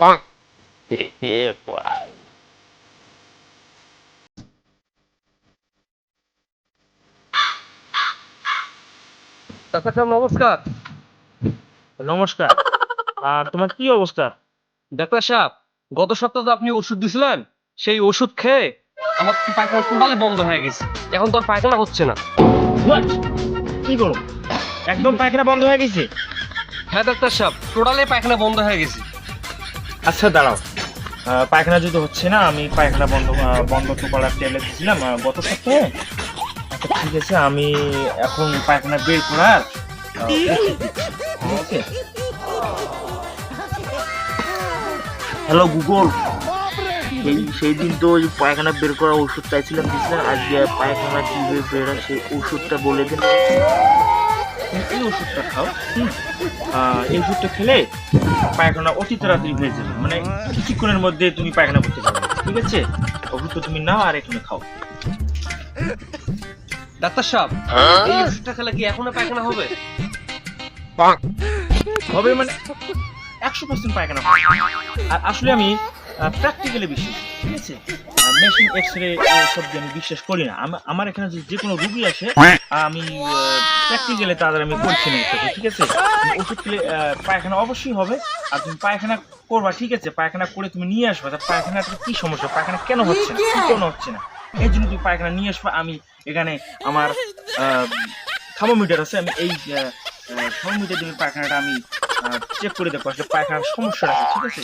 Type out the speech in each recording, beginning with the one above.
Doctor সাহেব নমস্কার। নমস্কার। আর তোমার কি অবস্থা? ডাক্তার সাহেব, গত সপ্তাহে আপনি ওষুধ দিছিলেন, সেই ওষুধ খেয়ে আমার পায়খানা টোটালি বন্ধ হয়ে গেছে। এখন তো আর পায়খানা হচ্ছে না। কি করো? একদম পায়খানা বন্ধ হয়ে গেছে? হ্যাঁ ডাক্তার সাহেব, টোটালি পায়খানা বন্ধ হয়ে গেছে। আচ্ছা দাঁড়াও, পায়খানা যদি হচ্ছে না, আমি পায়খানা বন্ধ তো করার ট্যাবলেট দিয়েছিলাম গত সপ্তাহে। আচ্ছা ঠিক আছে, আমি এখন পায়খানা বের করার হ্যালো গুগল, সেই দিন তো ওই পায়খানা বের করা ওষুধ চাইছিলাম, দিয়েছিলাম। আজকে পায়খানা কিভাবে বের হয় সেই ওষুধটা বলে দিন। এই ওষুধটা খাও। এই ওষুধটা খেলে পায়খানা অতি তাড়াতাড়ি হয়ে যাবে, মানে কিছুক্ষণের মধ্যে তুমি পায়খানা করতে পারবে। ঠিক আছে, ওষুধটা তুমি নাও আর এখানে খাও। ডাক্তার সাহেব, এই ওষুধটা খেলে কি এখনো পায়খানা হবে? হবে মানে 100% পায়খানা হবে। আর আসলে আমি প্র্যাকটিক্যালি বিশ্বাস, ঠিক আছে, মেশিন এক্সরে সব দিয়ে আমি বিশ্বাস করি না। আমার এখানে যে কোনো রুগী আসে, আমি প্র্যাকটিক্যালি তাদের আমি করছি না। ঠিক আছে, ওষুধ খেলে পায়খানা অবশ্যই হবে। আর তুমি পায়খানা করবা, ঠিক আছে, পায়খানা করে তুমি নিয়ে আসবা পায়খানাটা কি সমস্যা, পায়খানা কেন হচ্ছে না, কেন হচ্ছে না, এই জন্য তুমি পায়খানা নিয়ে আসবা। আমি এখানে আমার থার্মোমিটার আছে, আমি এই থার্মোমিটার দিয়ে পায়খানাটা আমি চেক করে দেখবো আসলে পায়খানার সমস্যাটা কি। ঠিক আছে,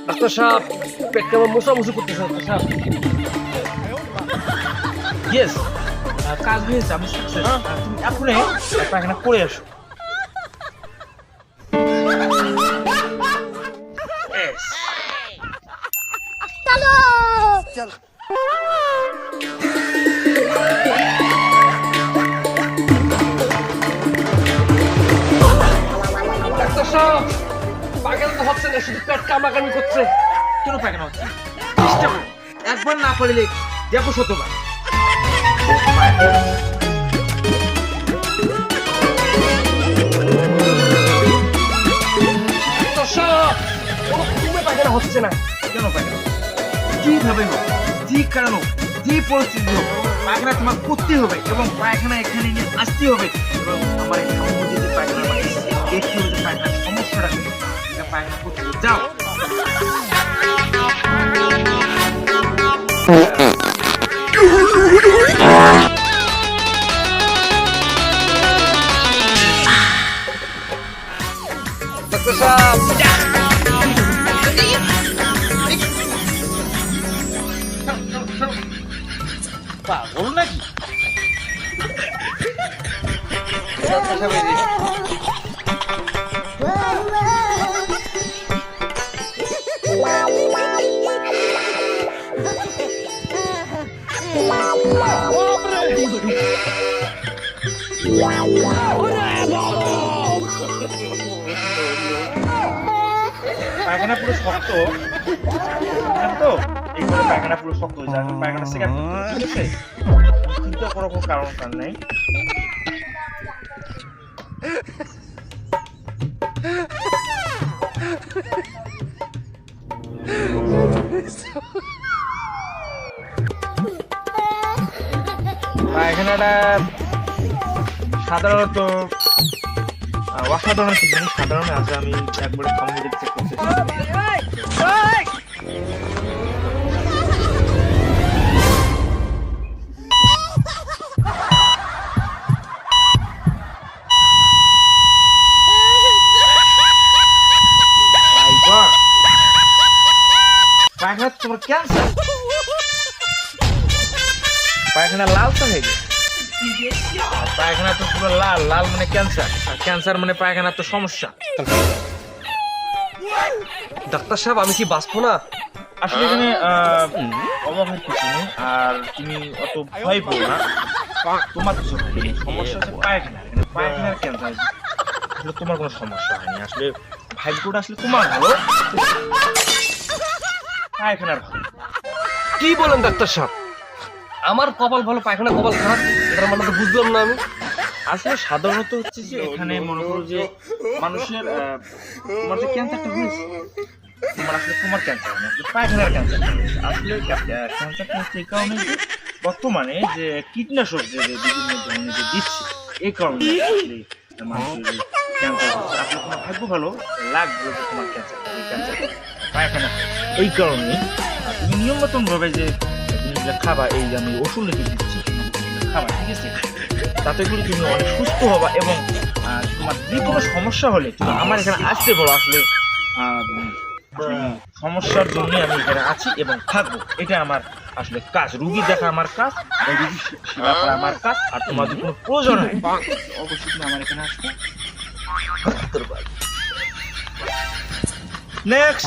ডাক্তার সাহেব, পেট কেমন মোছামুছি করতেছে ডাক্তার সাহেব। ইয়েস, কাজ হয়েছে, আমি সাকসেস। তুমি এখনই পায়খানা করে আসো। ডাক্তার সাহেব, পায়খানা তো হচ্ছে না, শুধু পেট কামাকামি করছে। কেন পায়খানা হচ্ছে? চেষ্টা করো, একবার না পারলে দেখো শতবার। ডাক্তার সাহেব, কোনো ঘুমে পায়খানা হচ্ছে না। কেন পায়খানা? যেভাবে হোক, যে কারণ হোক, যে পরিস্থিতি হোক, পায়খানা তোমার করতে হবে এবং পায়খানা এখানে নিয়ে আসতে হবে। এবং আমার এই সম্মতি যে পায়খানা দেখতে হবে যে পায়খানার সমস্যাটা কি, এটা পায়খানা করতে হবে। যাও। ডাক্তার সাহেব, পাগল নাকি? ডাক্তার সাহেব, এই যে। পায়খানা পুরো শক্ত, বুঝলেন তো? এইভাবে পায়খানা পুরো শক্ত হয়ে যায়, পায়খানা সেকেন্ড, ঠিক আছে, চিন্তা করার কোনো কারণ তার নেই। পায়খানাটা সাধারণত অসাধারণ একটা জিনিস, সাধারণ আছে। আমি একবারে কম্পিউটার চেক করতে পায়খানা তোমার ক্যান্সার, পায়খানা লাল তো হয়ে গেছে। পায়খানা তো পুরো লাল, লাল মানে ক্যান্সার, আর ক্যান্সার মানে পায়খানা তো সমস্যা। ডাক্তার সাহেব, আমি কি বাঁচবো না? আসলে এখানে অবাকের কিছু নেই, আর তুমি অত ভয় পেও না। তোমার কিছু হয়নি, সমস্যা হচ্ছে পায়খানা, পায়খানার ক্যান্সার। আসলে তোমার কোনো সমস্যা হয়নি, আসলে ভাগ্যটা আসলে তোমার ভালো, পায়খানার ভালো। কি বলেন ডাক্তার সাহেব? আমার কপাল ভালো, পায়খানা কপাল খারাপ, এটা মানে তো বুঝলাম না আমি। আসলে সাধারণত হচ্ছে যে এখানে মনে করো যে মানুষের তোমার যে ক্যান্সারটা হয়েছে, তোমার আসলে তোমার ক্যান্সার না, পায়খানার ক্যান্সার। আসলে ক্যান্সারটা হচ্ছে এই কারণে যে বর্তমানে যে কীটনাশক যে বিভিন্ন ধরনের যে দিচ্ছে, এই কারণে আসলে মানুষের ক্যান্সার হচ্ছে। আসলে তোমার ভাগ্য ভালো, লাগবে যে তোমার ক্যান্সার পায়খানা। এই কারণে তুমি নিয়ম ভাবে যে জিনিসগুলো খাবা, এই যে আমি ওষুধ লিখে দিচ্ছি, তুমি এগুলো খাবা, ঠিক আছে? তাতে করে তুমি অনেক সুস্থ হবা এবং তোমার যে কোনো সমস্যা হলে তুমি আমার এখানে আসতে পারো। আসলে সমস্যার জন্য আমি এখানে আছি এবং থাকবো, এটা আমার আসলে কাজ। রুগী দেখা আমার কাজ, রুগী সেবা করা আমার কাজ। আর তোমার যদি কোনো প্রয়োজন হয় অবশ্যই তুমি আমার এখানে আসবে। নেক্সট।